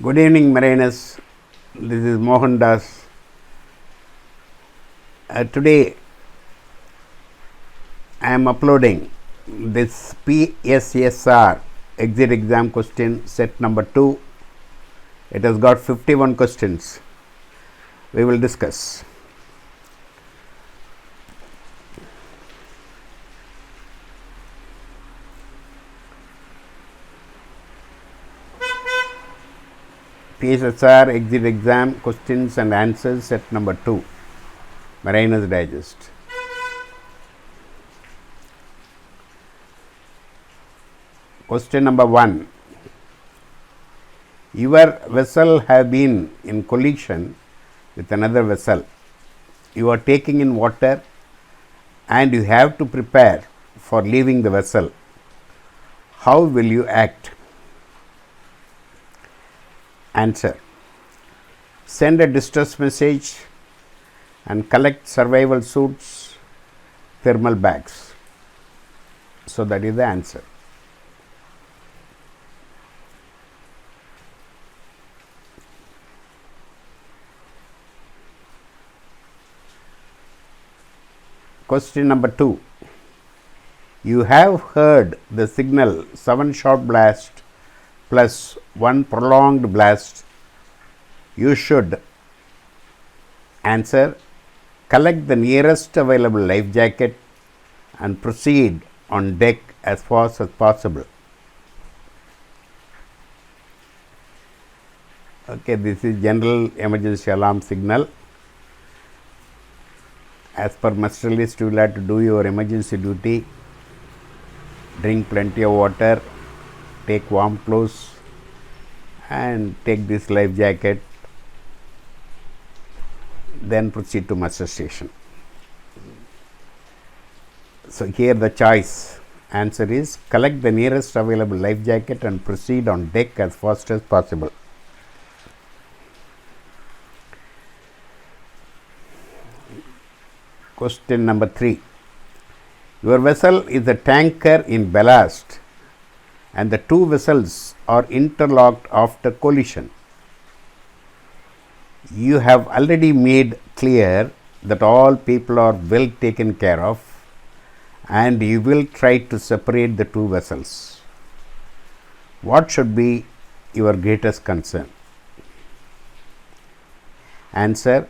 Good evening, mariners. This is Mohan Das. Today I am uploading this PSSR exit exam question set number 2. It has got 51 questions. We will discuss. PSSR exit exam questions and answers set number 2, Mariner's Digest. Question number 1. Your vessel have been in collision with another vessel. You are taking in water and you have to prepare for leaving the vessel. How will you act? Answer. Send a distress message and collect survival suits, thermal bags. So that is the answer. Question number 2. You have heard the signal 7 short blast plus 1 prolonged blast. You should answer. Collect the nearest available life jacket and proceed on deck as fast as possible. Okay, this is general emergency alarm signal. As per master list, you will have to do your emergency duty. Drink plenty of water, take warm clothes and take this life jacket, then proceed to master station. So here the choice answer is collect the nearest available life jacket and proceed on deck as fast as possible. Question number 3. Your vessel is a tanker in ballast and the two vessels are interlocked after collision. You have already made clear that all people are well taken care of and you will try to separate the two vessels. What should be your greatest concern? Answer.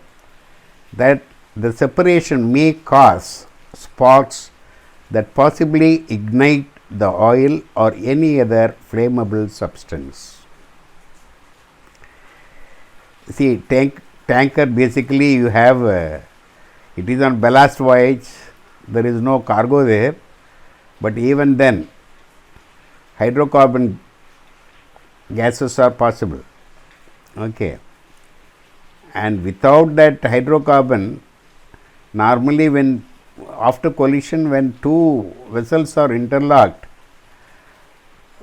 That the separation may cause sparks that possibly ignite the oil or any other flammable substance. See, tanker basically you have, it is on ballast voyage, there is no cargo there, but even then hydrocarbon gases are possible. Okay. And without that hydrocarbon, normally when after collision, when two vessels are interlocked,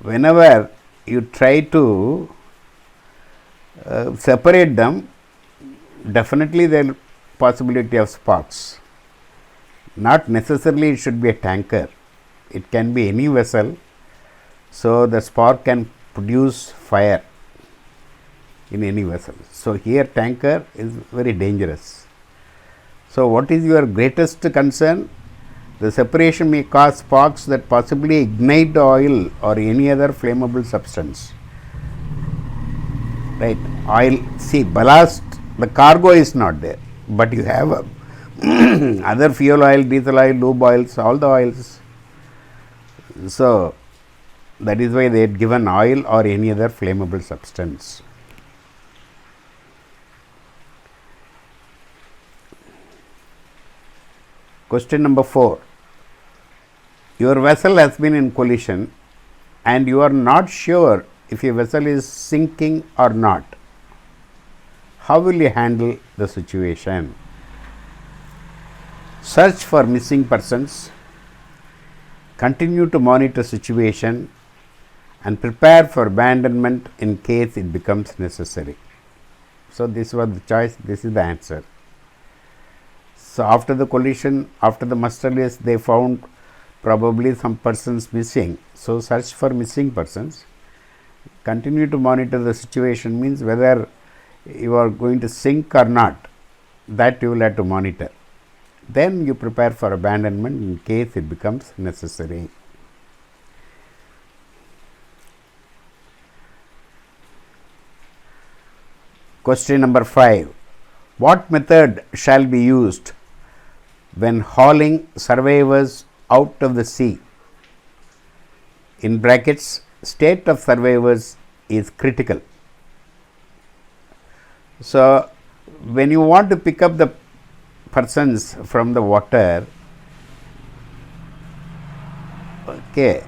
whenever you try to separate them, definitely there is possibility of sparks. Not necessarily it should be a tanker, it can be any vessel. So the spark can produce fire in any vessel. So here tanker is very dangerous. So what is your greatest concern? The separation may cause sparks that possibly ignite the oil or any other flammable substance. Right? Oil, see, ballast, the cargo is not there, but you have other fuel oil, diesel oil, lube oils, all the oils. So that is why they had given oil or any other flammable substance. Question number 4. Your vessel has been in collision and you are not sure if your vessel is sinking or not. How will you handle the situation? Search for missing persons, continue to monitor situation and prepare for abandonment in case it becomes necessary. So this was the choice, this is the answer. So after the collision, after the muster list, they found probably some persons missing. So search for missing persons. Continue to monitor the situation means whether you are going to sink or not, that you will have to monitor. Then you prepare for abandonment in case it becomes necessary. Question number 5. What method shall be used when hauling survivors out of the sea? In brackets, state of survivors is critical. So, when you want to pick up the persons from the water, okay,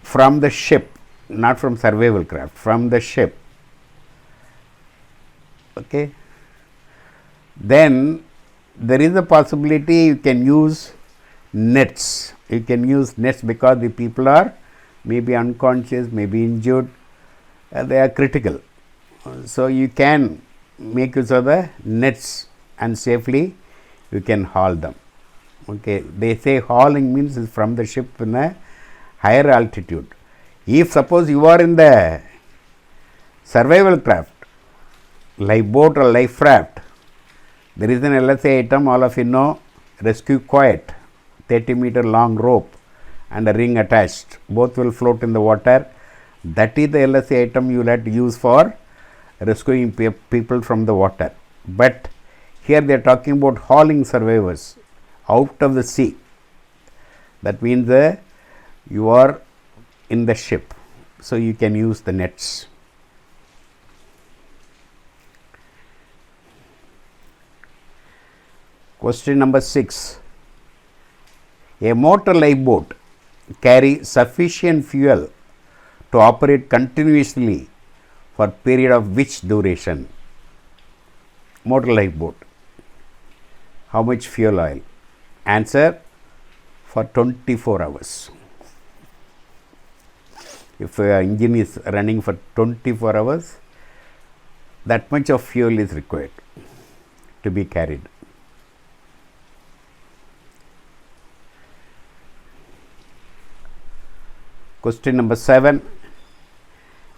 from the ship, not from survival craft, from the ship, okay, then there is a possibility you can use nets. You can use nets because the people are maybe unconscious, maybe injured, they are critical. So, you can make use of the nets and safely you can haul them. Okay. They say hauling means is from the ship in a higher altitude. If suppose you are in the survival craft, lifeboat or life raft, there is an LSA item, all of you know, rescue quiet, 30-meter long rope and a ring attached, both will float in the water. That is the LSA item you will have to use for rescuing people from the water. But here they are talking about hauling survivors out of the sea. That means you are in the ship, so you can use the nets. Question number 6. A motor lifeboat carry sufficient fuel to operate continuously for period of which duration? Motor lifeboat. How much fuel oil? Answer, for 24 hours. If an engine is running for 24 hours, that much of fuel is required to be carried. Question number 7.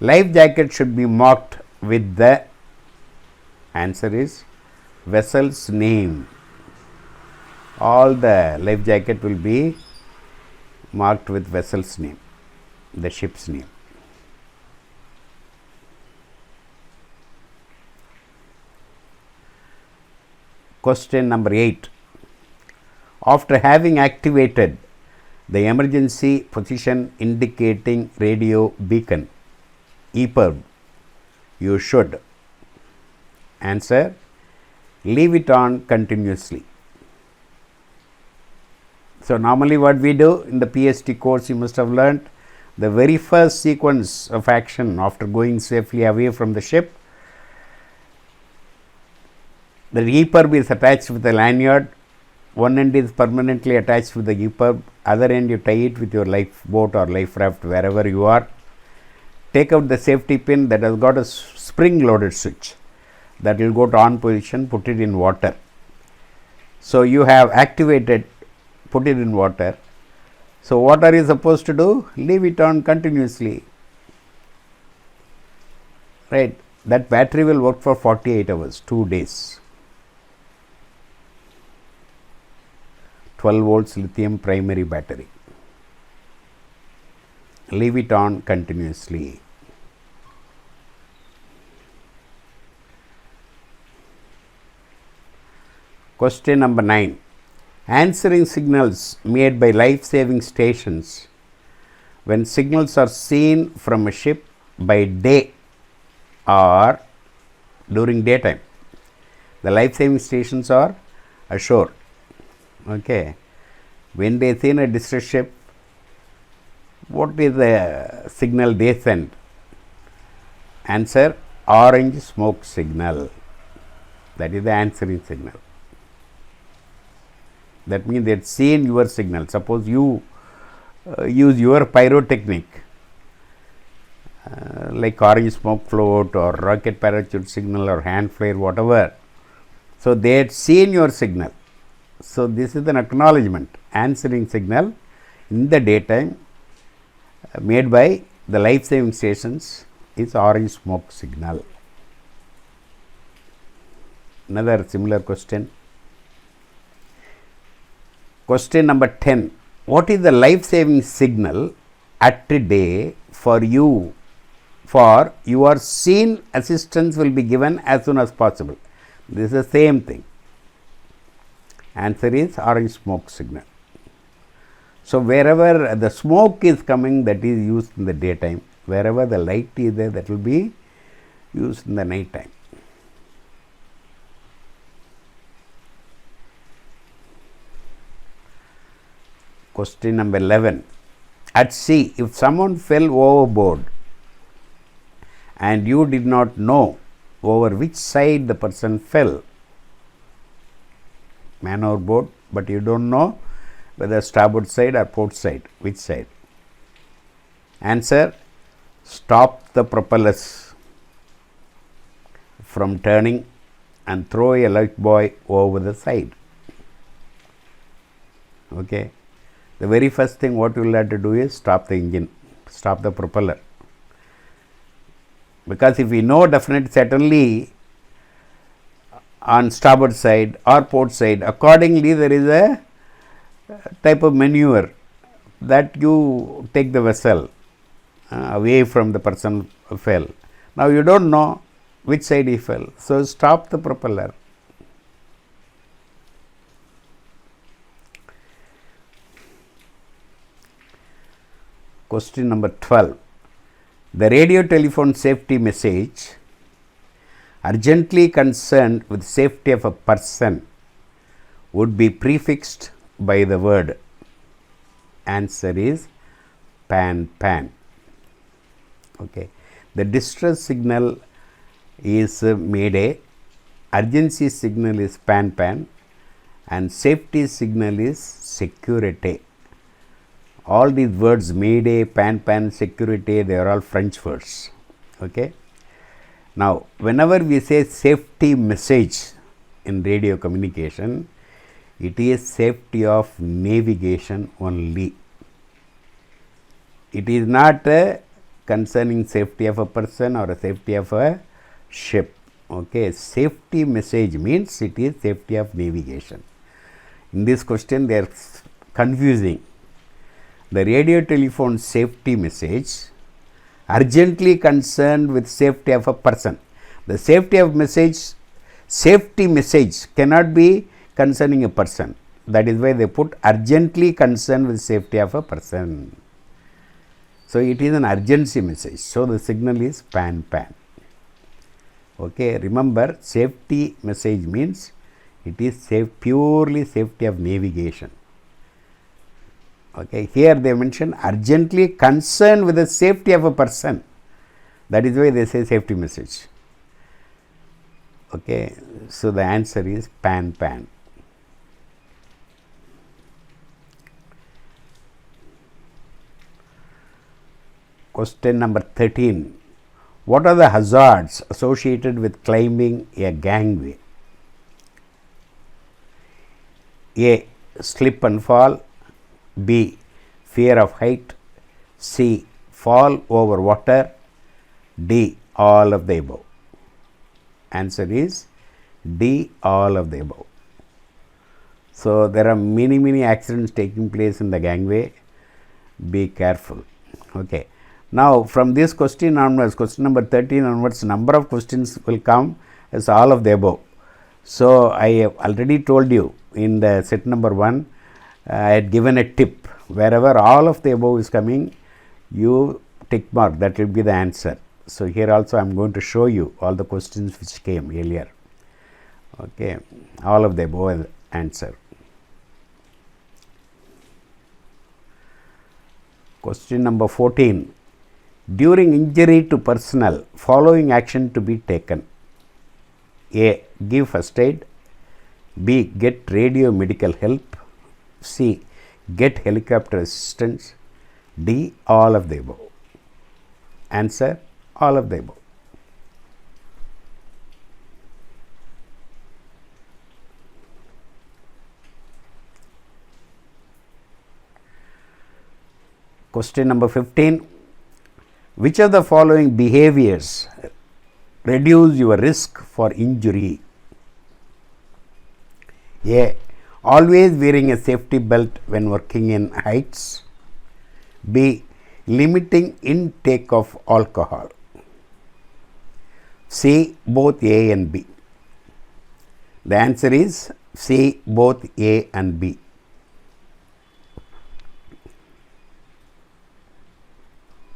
Life jacket should be marked with the, answer is, vessel's name. All the life jacket will be marked with vessel's name, the ship's name. Question number 8. After having activated the emergency position indicating radio beacon, EPIRB, you should, answer, leave it on continuously. So, normally what we do in the PST course, you must have learnt the very first sequence of action after going safely away from the ship. The EPIRB is attached with a lanyard. One end is permanently attached with the EPIRB, other end you tie it with your lifeboat or life raft wherever you are. Take out the safety pin that has got a spring loaded switch that will go to on position, put it in water. So, you have activated, put it in water. So, what are you supposed to do? Leave it on continuously, right. That battery will work for 48 hours, 2 days. 12 volts lithium primary battery. Leave it on continuously. Question number 9. Answering signals made by life-saving stations when signals are seen from a ship by day or during daytime. The life-saving stations are ashore. Okay. When they see a distress ship, what is the signal they send? Answer, orange smoke signal. That is the answering signal. That means they had seen your signal. Suppose you use your pyrotechnic like orange smoke float or rocket parachute signal or hand flare, whatever. So, they had seen your signal. So, this is an acknowledgement, answering signal in the daytime made by the life saving stations is orange smoke signal. Another similar question. Question number 10. What is the life saving signal at a day for you? For your scene, assistance will be given as soon as possible. This is the same thing. Answer is orange smoke signal. So, wherever the smoke is coming, that is used in the daytime. Wherever the light is there, that will be used in the night time. Question number 11. At sea, if someone fell overboard and you did not know over which side the person fell, man overboard, but you don't know whether starboard side or port side, which side? Answer: stop the propellers from turning and throw a lifebuoy over the side. Okay. The very first thing what you will have to do is stop the engine, stop the propeller. Because if we know definitely certainly on starboard side or port side, accordingly there is a type of maneuver that you take the vessel away from the person who fell. Now you don't know which side he fell, so stop the propeller. Question number 12. The radio telephone safety message urgently concerned with safety of a person would be prefixed by the word. Answer is pan pan. Okay. The distress signal is mayday, urgency signal is pan pan, and safety signal is security. All these words, mayday, pan pan, security, they are all French words. Okay. Now, whenever we say safety message in radio communication, it is safety of navigation only. It is not concerning safety of a person or a safety of a ship. Okay. Safety message means it is safety of navigation. In this question, they are confusing. The radio telephone safety message urgently concerned with safety of a person. The safety message cannot be concerning a person. That is why they put urgently concerned with safety of a person. So it is an urgency message. So the signal is pan pan. Okay, remember safety message means it is purely safety of navigation. Okay, here they mention urgently concerned with the safety of a person. That is why they say safety message. Okay, so the answer is pan pan. Question number 13. What are the hazards associated with climbing a gangway? A. Slip and fall. B. Fear of height. C. Fall over water. D. All of the above. Answer is D. All of the above. So, there are many accidents taking place in the gangway. Be careful. Okay. Now, from this question onwards, question number 13 onwards, number of questions will come as all of the above. So, I have already told you in the set number 1, I had given a tip. Wherever all of the above is coming, you tick mark, that will be the answer. So, here also I am going to show you all the questions which came earlier. Okay, all of the above answer. Question number 14. During injury to personnel, following action to be taken. A. Give first aid. B. Get radio medical help. C. Get helicopter assistance. D. All of the above. Answer: all of the above. Question number 15. Which of the following behaviors reduce your risk for injury? A. Always wearing a safety belt when working in heights. B. Limiting intake of alcohol. C. Both A and B. The answer is C. Both A and B.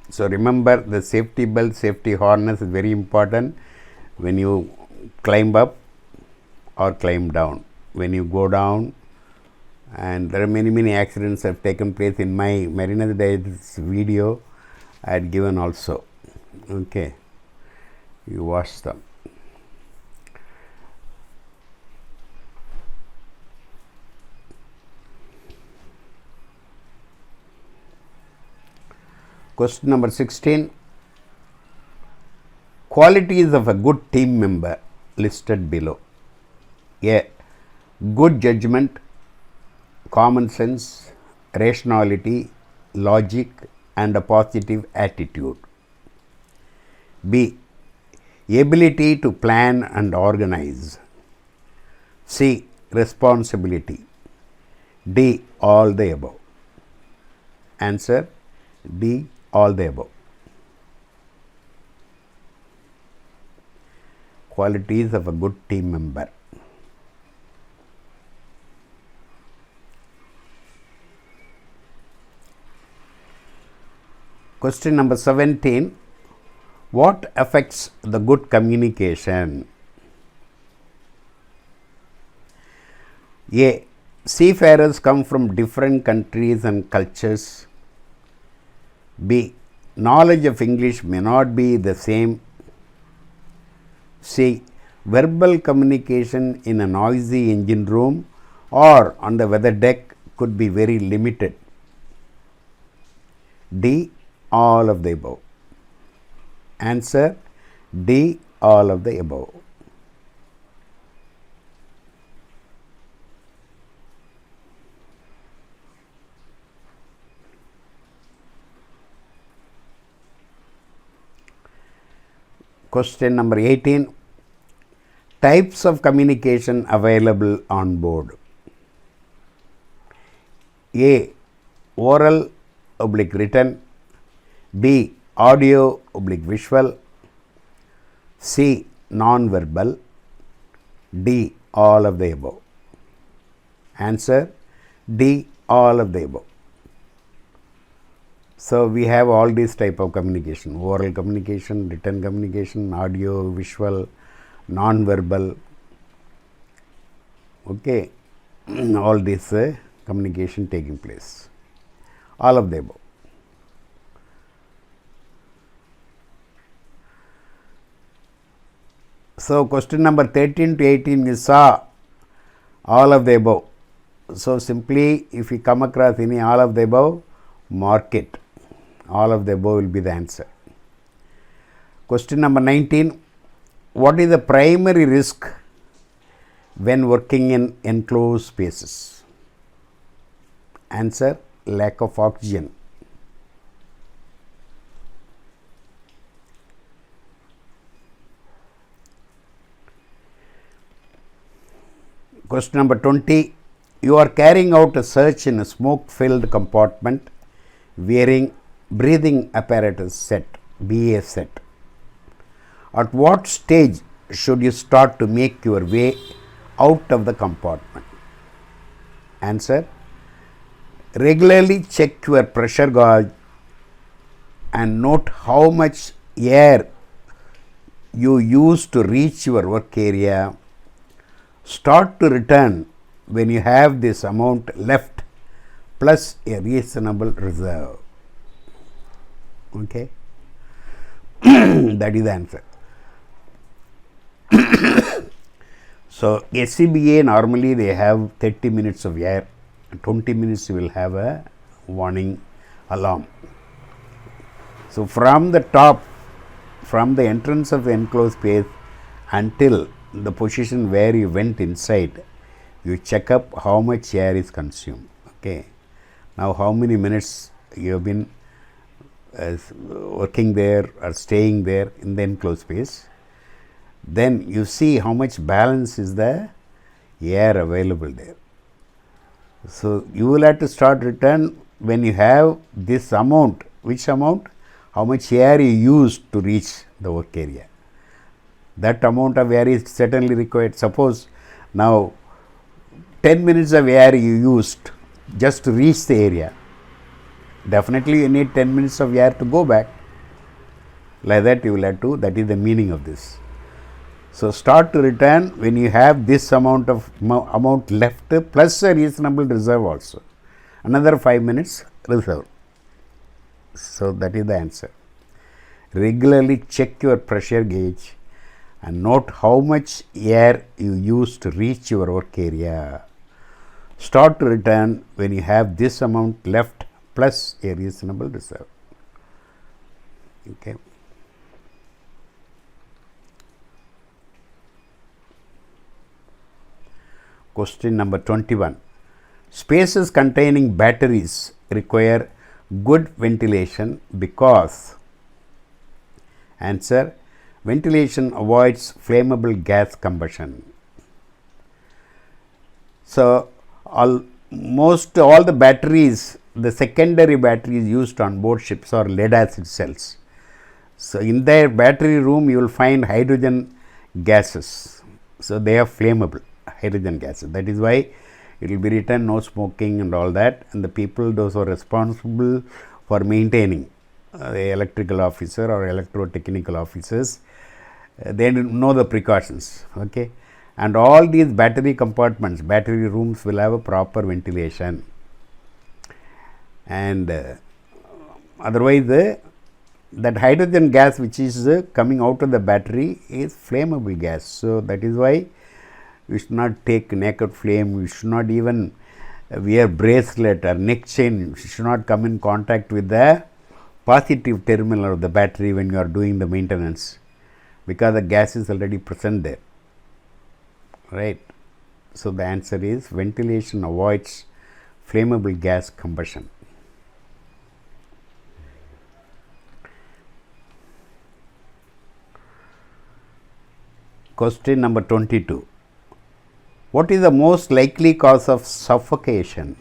So remember, the safety belt, safety harness is very important when you climb up or climb down. When you go down, and there are many accidents have taken place in my Marina Days video I had given also. Okay, you watch them. Question number 16. Qualities of a good team member listed below. A. Good judgment, common sense, rationality, logic, and a positive attitude. B. Ability to plan and organize. C. Responsibility. D. All the above. Answer D. All the above. Qualities of a good team member. Question number 17. What affects the good communication? A. Seafarers come from different countries and cultures. B. Knowledge of English may not be the same. C. Verbal communication in a noisy engine room or on the weather deck could be very limited. D. All of the above. Answer D. All of the above. Question number 18. Types of communication available on board. A. Oral / written. B. Audio / visual. C. Non-verbal. D. All of the above. Answer D. All of the above. So we have all these type of communication: oral communication, written communication, audio, visual, non-verbal. Okay, all this communication taking place. All of the above. So question number 13 to 18, we saw all of the above. So simply, if you come across any all of the above, mark it. All of the above will be the answer. Question number 19. What is the primary risk when working in enclosed spaces? Answer: lack of oxygen. Question number 20. You are carrying out a search in a smoke-filled compartment wearing breathing apparatus set, BA set. At what stage should you start to make your way out of the compartment? Answer: regularly check your pressure gauge and note how much air you use to reach your work area. Start to return when you have this amount left plus a reasonable reserve. Okay, that is the answer. So SCBA normally they have 30 minutes of air, 20 minutes you will have a warning alarm. So from the top, from the entrance of the enclosed space until the position where you went inside, you check up how much air is consumed. Okay, now how many minutes you have been working there or staying there in the enclosed space, then you see how much balance is the air available there. So, you will have to start return when you have this amount. Which amount? How much air you used to reach the work area. That amount of air is certainly required. Suppose now 10 minutes of air you used just to reach the area. Definitely you need 10 minutes of air to go back. Like that you will have to, that is the meaning of this. So, start to return when you have this amount left plus a reasonable reserve also. Another 5 minutes reserve. So, that is the answer. Regularly check your pressure gauge and note how much air you use to reach your work area. Start to return when you have this amount left plus a reasonable reserve. Okay. Question number 21. Spaces containing batteries require good ventilation because. Answer: ventilation avoids flammable gas combustion. So, almost all the batteries, the secondary batteries used on board ships are lead acid cells. So, in their battery room you will find hydrogen gases. So, they are flammable hydrogen gases. That is why it will be written no smoking and all that, and the people those who are responsible for maintaining the electrical officer or electrotechnical officers, they know the precautions. Okay. And all these battery compartments, battery rooms will have a proper ventilation, and otherwise that hydrogen gas which is coming out of the battery is flammable gas. So, that is why we should not take naked flame, we should not even wear bracelet or neck chain, we should not come in contact with the positive terminal of the battery when you are doing the maintenance, because the gas is already present there, right. So, the answer is ventilation avoids flammable gas combustion. Question number 22. What is the most likely cause of suffocation?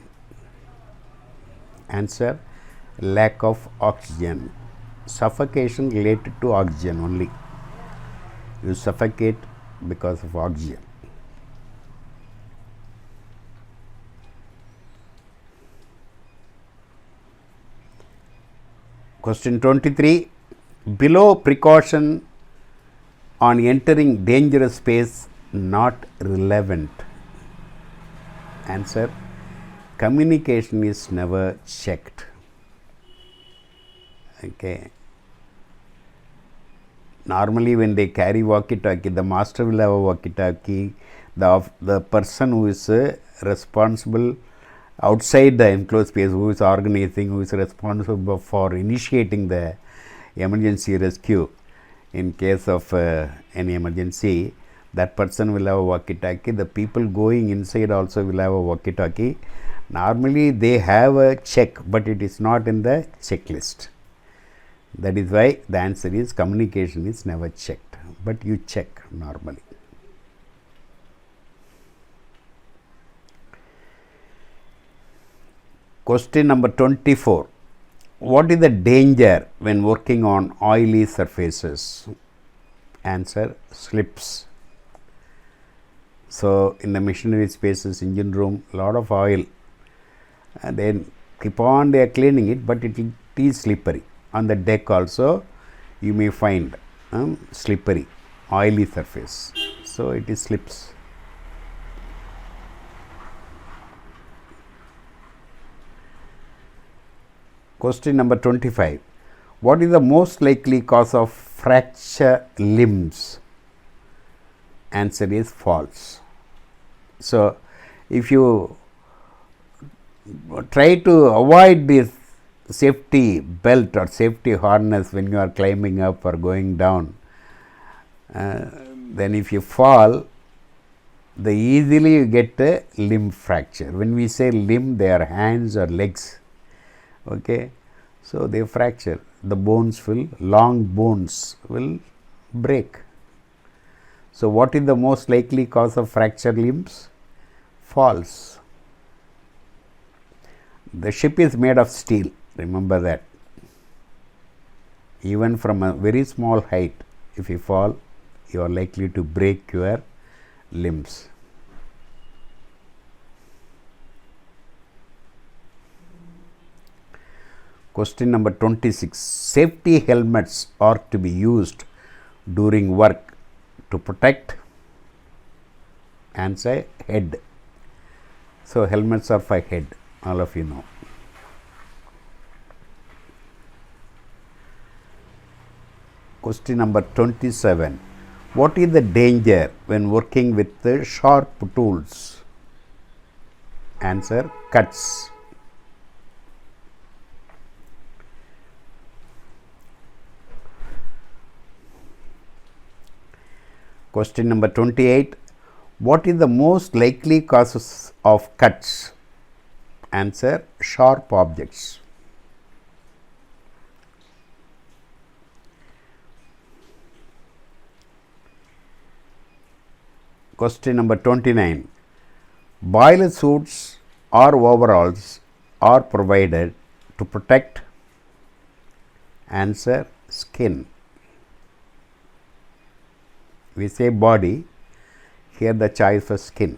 Answer: lack of oxygen. Suffocation related to oxygen only. You suffocate because of oxygen. Question 23. Below precaution on entering dangerous space not relevant. Answer: communication is never checked. Okay. Normally when they carry walkie-talkie, the master will have a walkie-talkie, the person who is responsible outside the enclosed space, who is organizing, who is responsible for initiating the emergency rescue in case of any emergency, that person will have a walkie-talkie. The people going inside also will have a walkie-talkie. Normally they have a check, but it is not in the checklist. That is why the answer is communication is never checked, but you check normally. Question number 24. What is the danger when working on oily surfaces? Answer: slips. So, in the machinery spaces, engine room, lot of oil, and then keep on they are cleaning it, but it is slippery. On the deck also you may find slippery, oily surface. So, it is slips. Question number 25. What is the most likely cause of fracture limbs? Answer is false. So, if you try to avoid this safety belt or safety harness when you are climbing up or going down, then if you fall, easily you get a limb fracture. When we say limb, they are hands or legs. Okay. So, they fracture. the long bones will break. So, what is the most likely cause of fractured limbs? Falls. The ship is made of steel, remember that. Even from a very small height, if you fall, you are likely to break your limbs. Question number 26. Safety helmets are to be used during work to protect, answer, head. So, helmets are for head, all of you know. Question number 27. What is the danger when working with the sharp tools? Answer, cuts. Question number 28. What is the most likely causes of cuts? Answer, sharp objects. Question number 29. Boiler suits or overalls are provided to protect, answer, skin. We say body, here the choice for skin.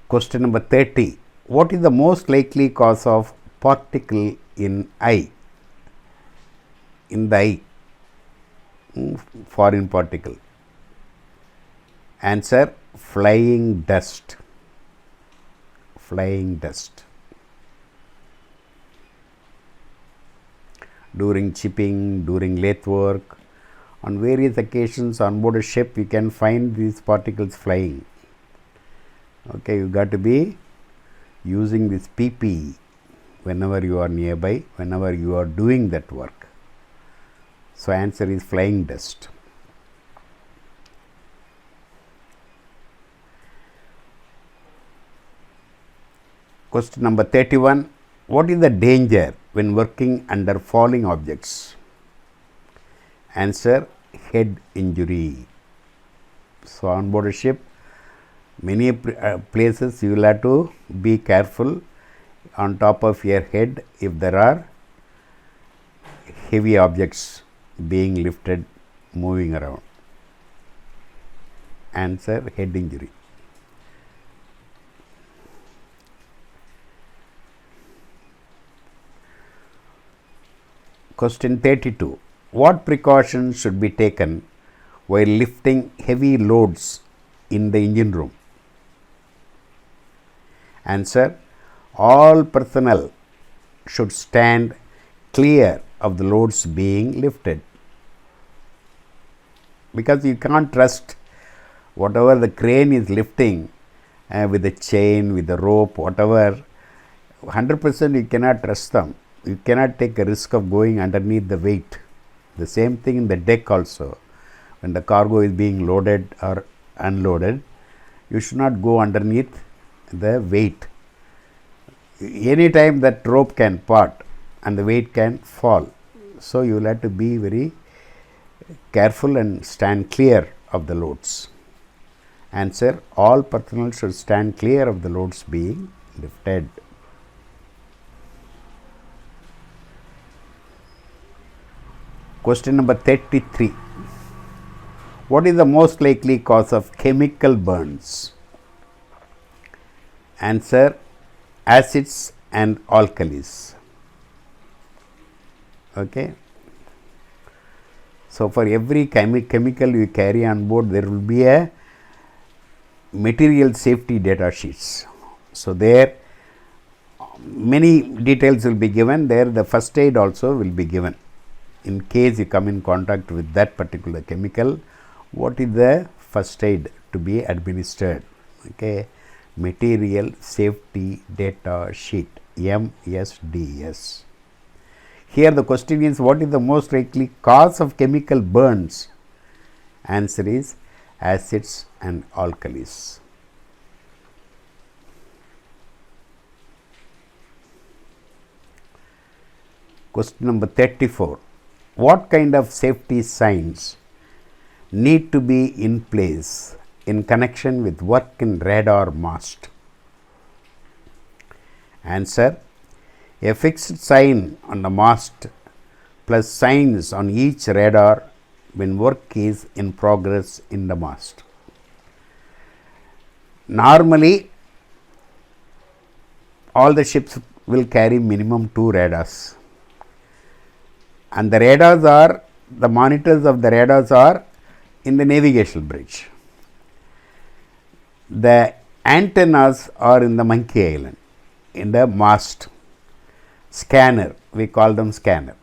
Question number 30. What is the most likely cause of particle in eye? In the eye, foreign particle. Answer, flying dust. Flying dust. During chipping, during lathe work, on various occasions on board a ship, you can find these particles flying. Okay, you got to be using this PPE whenever you are nearby, whenever you are doing that work. So, answer is flying dust. Question number 31. What is the danger when working under falling objects? Answer, head injury. So, on board a ship, many places you will have to be careful on top of your head if there are heavy objects being lifted, moving around. Answer, head injury. Question 32. What precautions should be taken while lifting heavy loads in the engine room? Answer, all personnel should stand clear of the loads being lifted, because you can't trust whatever the crane is lifting with the chain, with the rope, whatever, 100% you cannot trust them. You cannot take a risk of going underneath the weight. The same thing in the deck also. When the cargo is being loaded or unloaded, you should not go underneath the weight. Anytime that rope can part and the weight can fall. So, you will have to be very careful and stand clear of the loads. Answer, all personnel should stand clear of the loads being lifted. Question number 33. What is the most likely cause of chemical burns? Answer, acids and alkalis. Okay. So, for every chemical you carry on board, there will be a material safety data sheets. So, there many details will be given, there the first aid also will be given. In case you come in contact with that particular chemical, what is the first aid to be administered? Okay. Material Safety Data Sheet, MSDS. Here the question is, what is the most likely cause of chemical burns? Answer is acids and alkalis. Question number 34. What kind of safety signs need to be in place in connection with work in radar mast? Answer: a fixed sign on the mast plus signs on each radar when work is in progress in the mast. Normally, all the ships will carry minimum 2 radars, and the radars are, the monitors of the radars are in the navigational bridge. The antennas are in the monkey island, in the mast. Scanner, we call them scanner.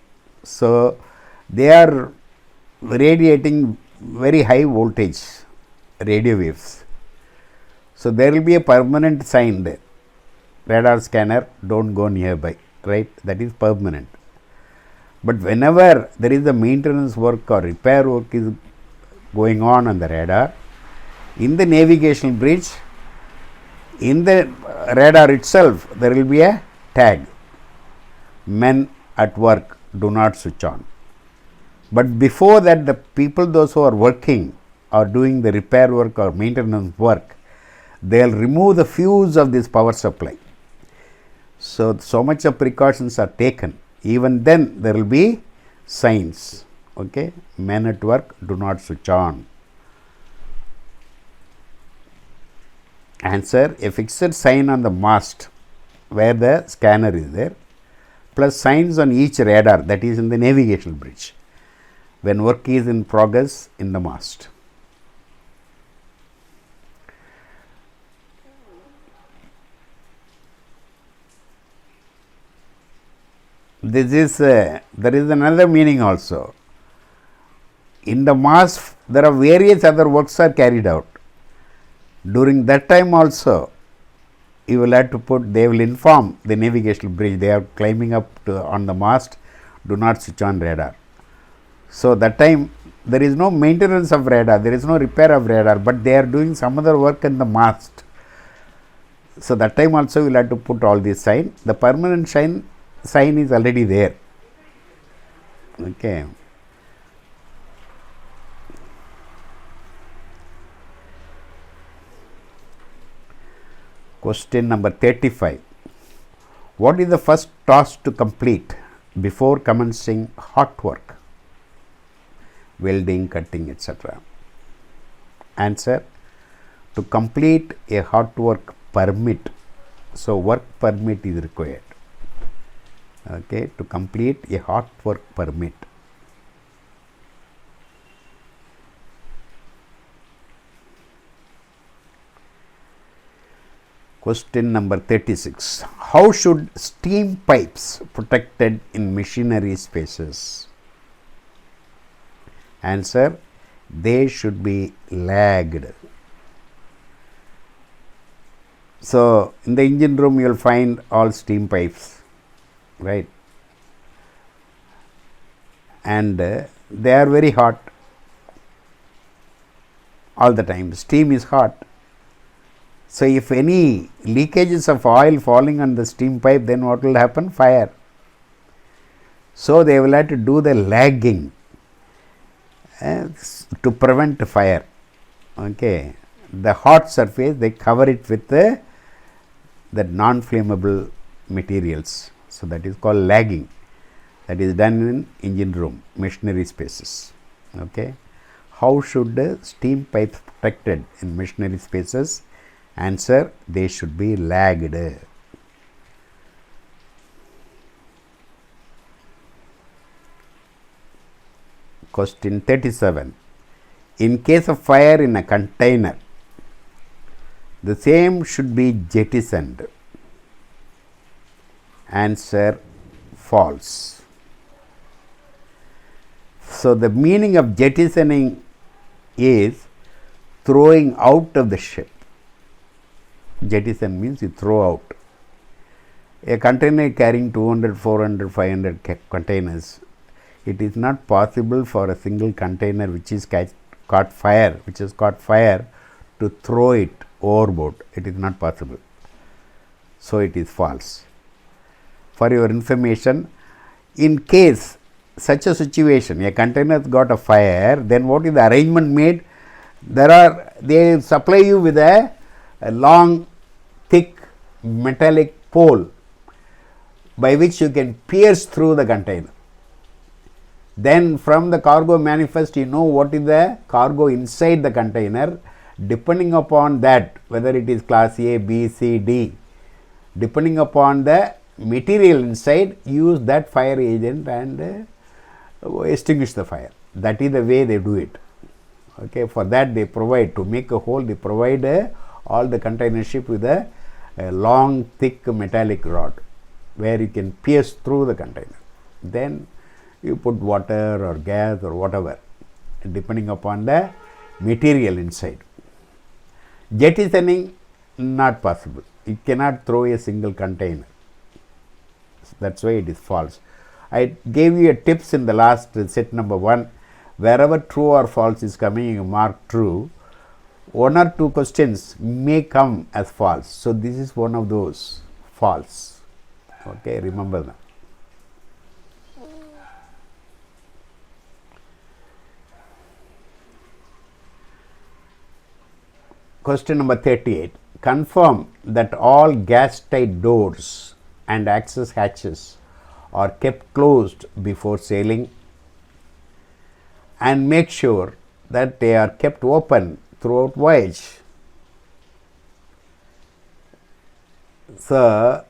So, they are radiating very high voltage radio waves. So, there will be a permanent sign there. Radar scanner, don't go nearby, right? That is permanent. But whenever there is a maintenance work or repair work is going on the radar, in the navigational bridge, in the radar itself, there will be a tag: men at work, do not switch on. But before that, the people, those who are working or doing the repair work or maintenance work, they will remove the fuse of this power supply. So much of precautions are taken. Even then, there will be signs. Okay, men at work, do not switch on. Answer: a fixed sign on the mast where the scanner is there, plus signs on each radar, that is in the navigational bridge, when work is in progress in the mast. This is there is another meaning also. In the mast, there are various other works are carried out. During that time also, you will have to put, they will inform the navigational bridge, they are climbing up on the mast, do not switch on radar. So, that time there is no maintenance of radar, there is no repair of radar, but they are doing some other work in the mast. So, that time also you will have to put all these sign. The permanent sign is already there. Okay. Question number 35. What is the first task to complete before commencing hot work? Welding, cutting, etc. Answer: to complete a hot work permit. So, work permit is required. Okay, to complete a hot work permit. Question number 36. How should steam pipes protected in machinery spaces? Answer: they should be lagged. So, in the engine room you will find all steam pipes, right, and they are very hot all the time. Steam is hot. So, if any leakages of oil falling on the steam pipe, then what will happen? Fire. So, they will have to do the lagging to prevent fire. Okay. The hot surface, they cover it with the non-flammable materials. So, that is called lagging. That is done in engine room, machinery spaces. Okay. How should the steam pipes protected in machinery spaces? Answer: they should be lagged. Question 37. In case of fire in a container, the same should be jettisoned. Answer: false. So, the meaning of jettisoning is throwing out of the ship. Jettison means you throw out. A container carrying 200, 400, 500 containers, it is not possible for a single container which is caught fire, which has caught fire, to throw it overboard. It is not possible. So, it is false. For your information, in case such a situation, a container has got a fire, then what is the arrangement made? They supply you with a long, thick metallic pole by which you can pierce through the container. Then from the cargo manifest, you know what is the cargo inside the container. Depending upon that, whether it is class A, B, C, D, depending upon the material inside, use that fire agent and extinguish the fire. That is the way they do it. Okay, for that they provide, to make a hole, they provide all the container ship with a long, thick metallic rod where you can pierce through the container. Then you put water or gas or whatever, depending upon the material inside. Jettisoning, not possible. You cannot throw a single container. That's why it is false. I gave you a tips in the last set number 1. Wherever true or false is coming, you mark true. 1 or 2 questions may come as false. So, this is one of those false. Okay, remember that. Question number 38. Confirm that all gas tight doors and access hatches are kept closed before sailing, and make sure that they are kept open throughout voyage. So,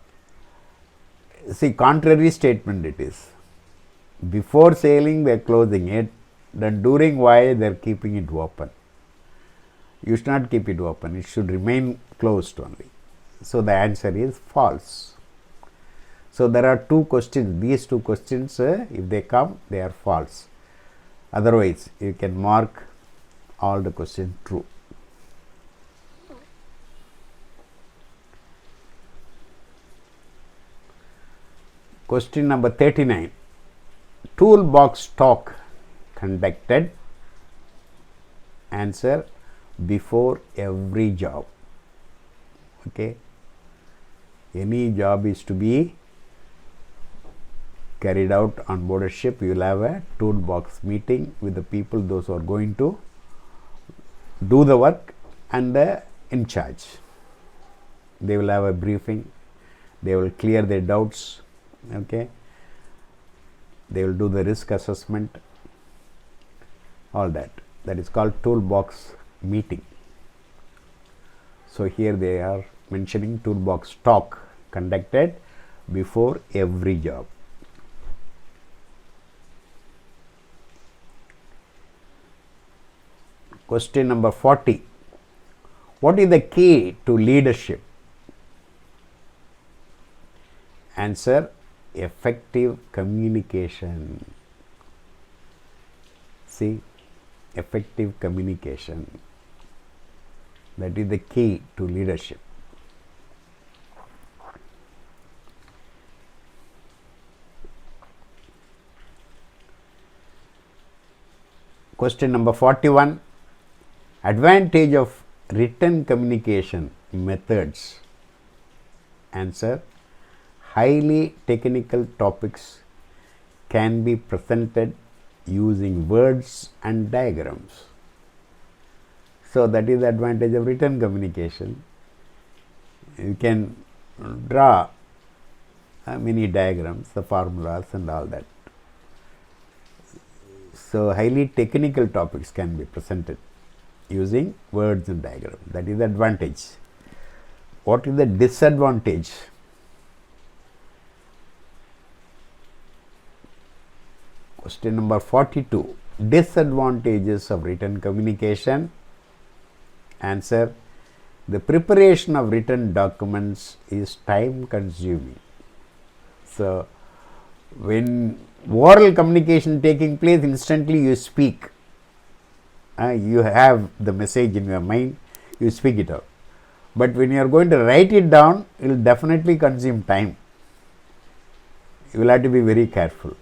see, contrary statement it is. Before sailing they are closing it, then during voyage they are keeping it open. You should not keep it open, it should remain closed only. So, the answer is false. So, there are 2 questions, these 2 questions if they come, they are false. Otherwise, you can mark all the questions true. Question number 39. Toolbox talk conducted. Answer: before every job. Okay. Any job is to be carried out on board a ship, you will have a toolbox meeting with the people, those who are going to do the work and the in charge. They will have a briefing, they will clear their doubts, okay. They will do the risk assessment, all that. That is called toolbox meeting. So, here they are mentioning toolbox talk conducted before every job. Question number 40. What is the key to leadership? Answer: effective communication. See, effective communication. That is the key to leadership. Question number 41. Advantage of written communication methods. Answer: highly technical topics can be presented using words and diagrams. So, that is the advantage of written communication. You can draw many diagrams, the formulas and all that. So, highly technical topics can be presented using words and diagrams. That is the advantage. What is the disadvantage? Question number 42. Disadvantages of written communication. Answer: the preparation of written documents is time consuming. So, when oral communication taking place, instantly you speak. You have the message in your mind, you speak it out. But when you are going to write it down, it will definitely consume time. You will have to be very careful.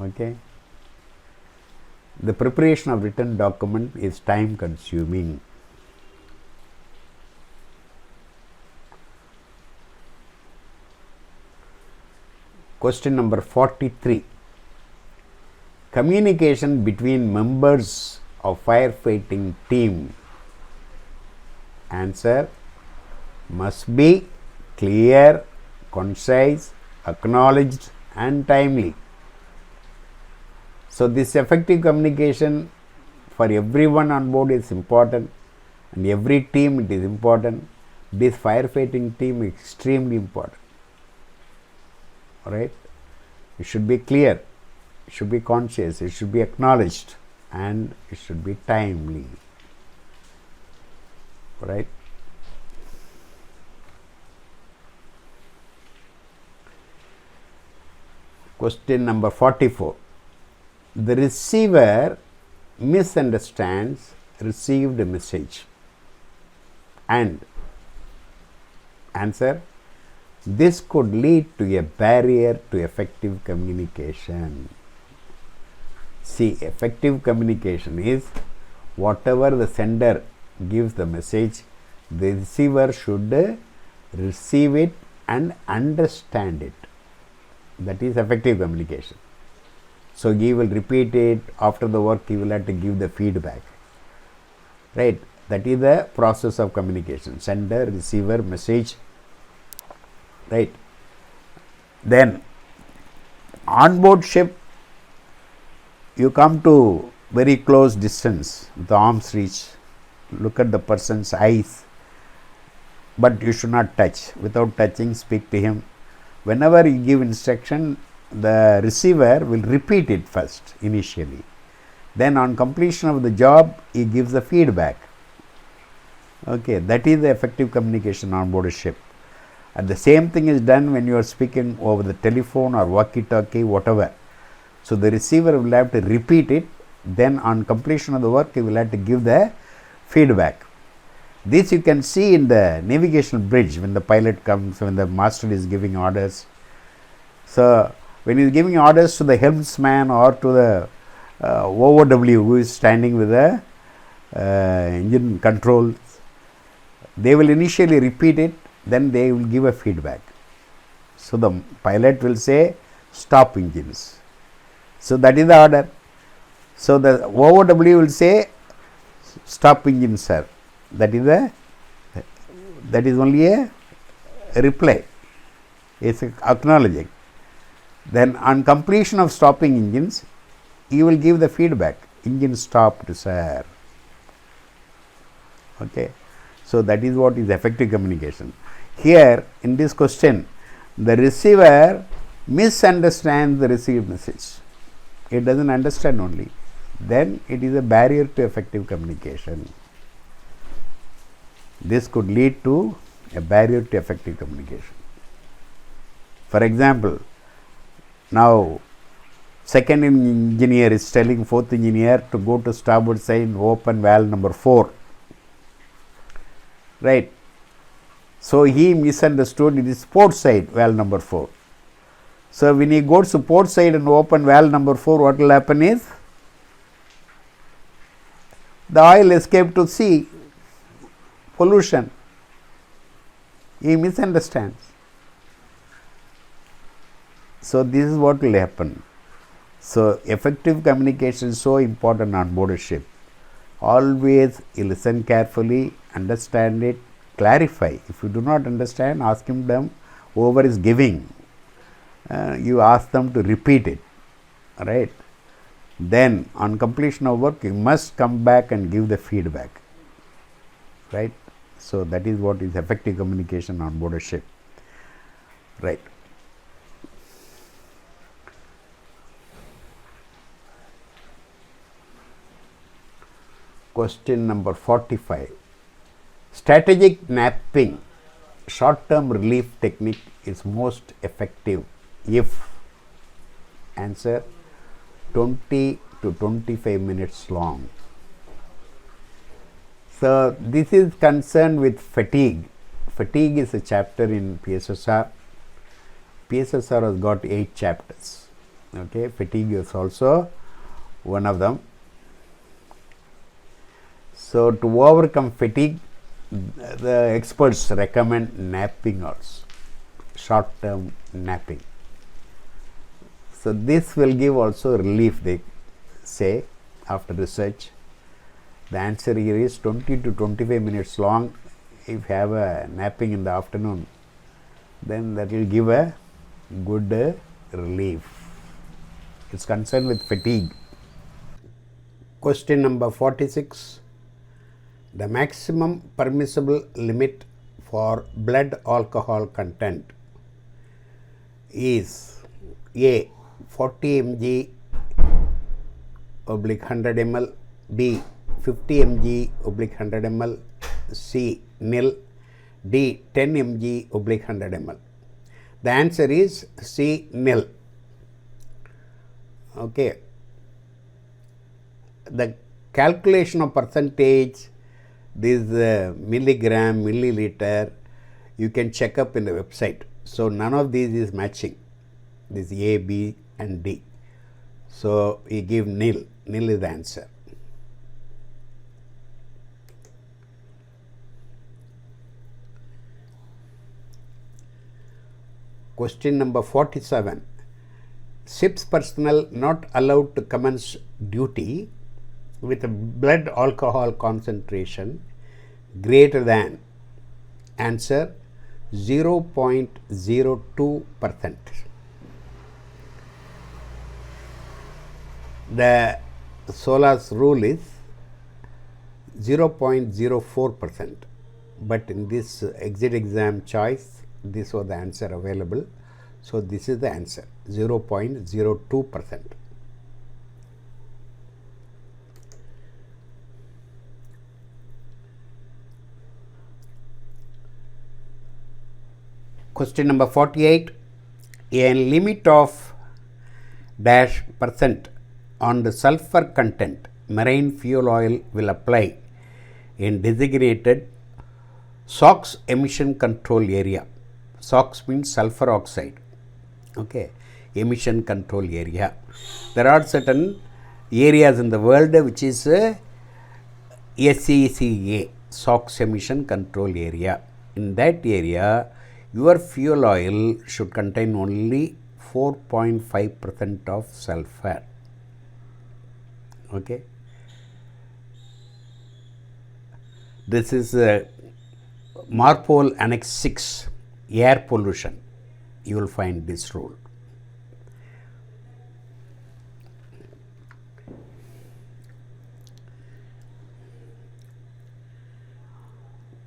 Okay. the preparation of written document is time consuming. Question number 43. Communication between members of firefighting team. Answer: must be clear, concise, acknowledged and timely. So, this effective communication for everyone on board is important, and every team it is important. This firefighting team is extremely important. Alright, it should be clear, it should be conscious, it should be acknowledged, and it should be timely. Right. Question number 44. The receiver misunderstands received message. And answer: this could lead to a barrier to effective communication. See, effective communication is whatever the sender gives the message, the receiver should receive it and understand it. That is effective communication. So, he will repeat it. After the work, he will have to give the feedback. Right. That is the process of communication. Sender, receiver, message. Right. Then, on board ship, you come to very close distance, the arm's reach. Look at the person's eyes, but you should not touch. Without touching, speak to him. Whenever you give instruction, the receiver will repeat it first initially. Then on completion of the job, he gives the feedback. Okay, that is the effective communication on board a ship. And the same thing is done when you are speaking over the telephone or walkie-talkie, whatever. So, the receiver will have to repeat it. Then on completion of the work, he will have to give the feedback. This you can see in the navigational bridge when the pilot comes, when the master is giving orders. So, when he is giving orders to the helmsman or to the OOW who is standing with the engine controls, they will initially repeat it, then they will give a feedback. So, the pilot will say stop engines. So, that is the order. So, the OOW will say stop engine, sir. That is only a reply. It's acknowledging. Then on completion of stopping engines, you will give the feedback. Engine stopped, sir. Okay. So, that is what is effective communication. Here in this question, the receiver misunderstands the received message. It does not understand only. Then it is a barrier to effective communication. This could lead to a barrier to effective communication. For example, now second engineer is telling fourth engineer to go to starboard side, open valve number 4. Right. So, he misunderstood it is port side, valve number 4. So, when he goes to port side and open valve number 4, what will happen is the oil escape to sea, pollution. He misunderstands. So, this is what will happen. So, effective communication is so important on board a ship. Always you listen carefully, understand it, clarify. If you do not understand, ask them, whoever is giving, you ask them to repeat it. Right. Then on completion of work, you must come back and give the feedback. Right. So, that is what is effective communication on board a ship. Right. Question number 45. Strategic napping, short term relief technique is most effective if answer 20 to 25 minutes long. So, this is concerned with fatigue. Fatigue is a chapter in PSSR. PSSR has got 8 chapters. Okay, fatigue is also one of them. So, to overcome fatigue, the experts recommend napping also, short term napping. So, this will give also relief, they say after research. The answer here is 20 to 25 minutes long. If you have a napping in the afternoon, then that will give a good relief. It's concerned with fatigue. Question number 46. The maximum permissible limit for blood alcohol content is A. 40 mg oblique 100 ml, B. 50 mg oblique 100 ml, C. nil, D. 10 mg oblique 100 ml. The answer is C. nil. Okay. The calculation of percentage, this milligram, milliliter, you can check up in the website. So, none of these is matching, this A, B and D. So, we give nil, nil is the answer. Question number 47. Ship's personnel not allowed to commence duty with a blood alcohol concentration greater than, answer, 0.02%. The SOLAS rule is 0.04%, but in this exit exam choice, this was the answer available. So, this is the answer, 0.02%. Question number 48. A limit of dash percent on the sulfur content marine fuel oil will apply in designated SOx emission control area. SOx means sulfur oxide. Okay, emission control area. There are certain areas in the world which is SECA, SOx emission control area. In that area, your fuel oil should contain only 4.5% of sulfur. Okay. This is MARPOL Annex 6, air pollution. You will find this rule.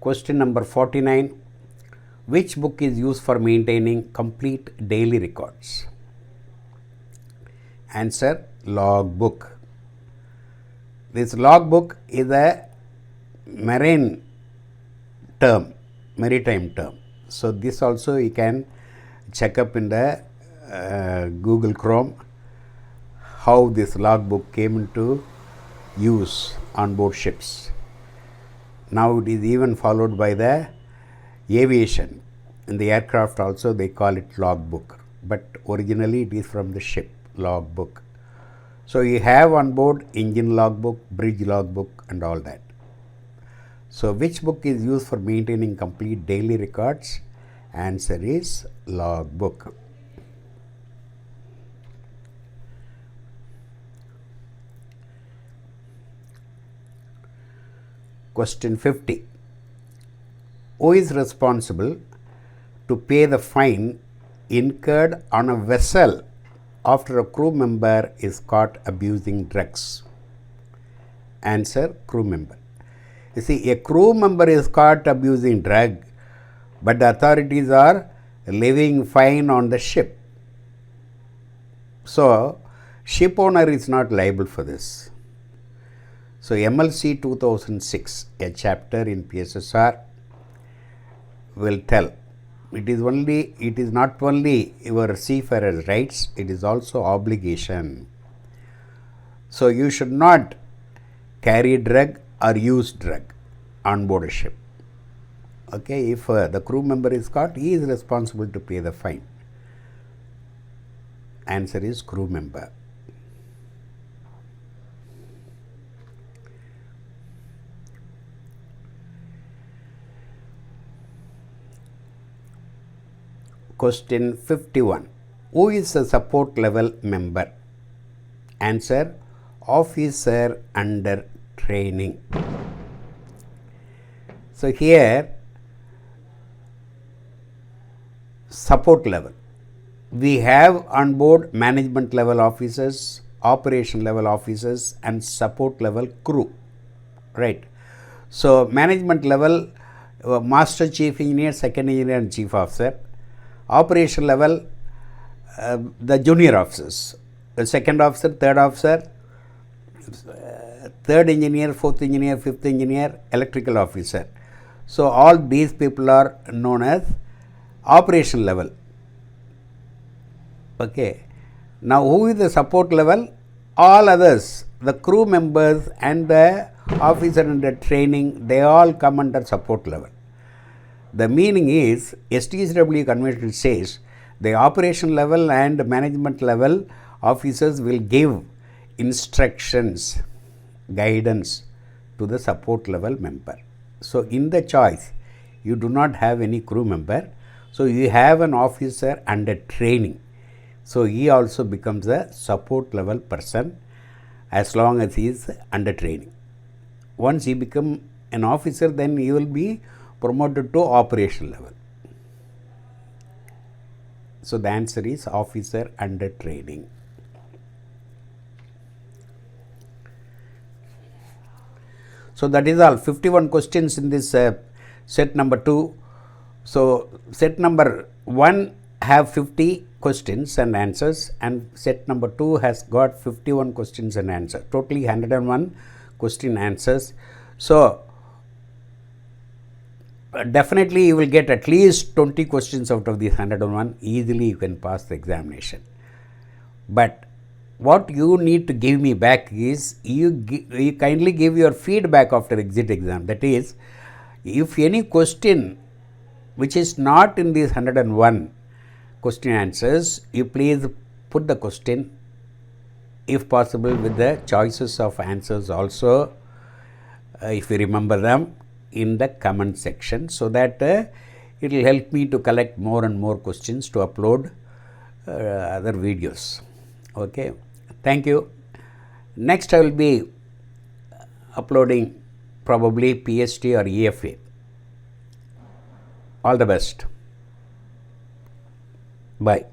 Question number 49. Which book is used for maintaining complete daily records? Answer, log book. This log book is a maritime term. So, this also you can check up in the Google Chrome how this log book came into use on board ships. Now, it is even followed by the aviation. In the aircraft also they call it log book, but originally it is from the ship, log book. So, you have on board engine log book, bridge log book and all that. So, which book is used for maintaining complete daily records? Answer is log book. Question 50. Who is responsible to pay the fine incurred on a vessel after a crew member is caught abusing drugs? Answer, crew member. You see, a crew member is caught abusing drug, but the authorities are levying fine on the ship. So, ship owner is not liable for this. So, MLC 2006, a chapter in PSSR, will tell it is not only your seafarer's rights, it is also obligation. So, you should not carry drug or use drug on board a ship. Okay, if the crew member is caught, he is responsible to pay the fine. Answer is crew member. Question 51. Who is a support level member? Answer: officer under training. So, here support level, we have on board management level officers, operation level officers and support level crew, right. So, management level, master chief engineer, second engineer and chief officer. Operation level, the junior officers, the second officer, third officer, third engineer, fourth engineer, fifth engineer, electrical officer. So, all these people are known as operation level. Okay. Now, who is the support level? All others, the crew members and the officer under training, they all come under support level. The meaning is, STCW convention says the operation level and management level officers will give instructions, guidance to the support level member. So, in the choice, you do not have any crew member. So, you have an officer under training. So, he also becomes a support level person as long as he is under training. Once he become an officer, then he will be promoted to operation level. So, the answer is officer under training. So, that is all, 51 questions in this set number 2. So, set number 1 have 50 questions and answers, and set number 2 has got 51 questions and answers, totally 101 question answers. So, definitely you will get at least 20 questions out of these 101, easily you can pass the examination. But what you need to give me back is, you kindly give your feedback after exit exam. That is, if any question which is not in these 101 question answers, you please put the question, if possible with the choices of answers also, if you remember them, in the comment section, so that it will help me to collect more and more questions to upload other videos. Okay. Thank you. Next I will be uploading probably PST or EFA. All the best. Bye.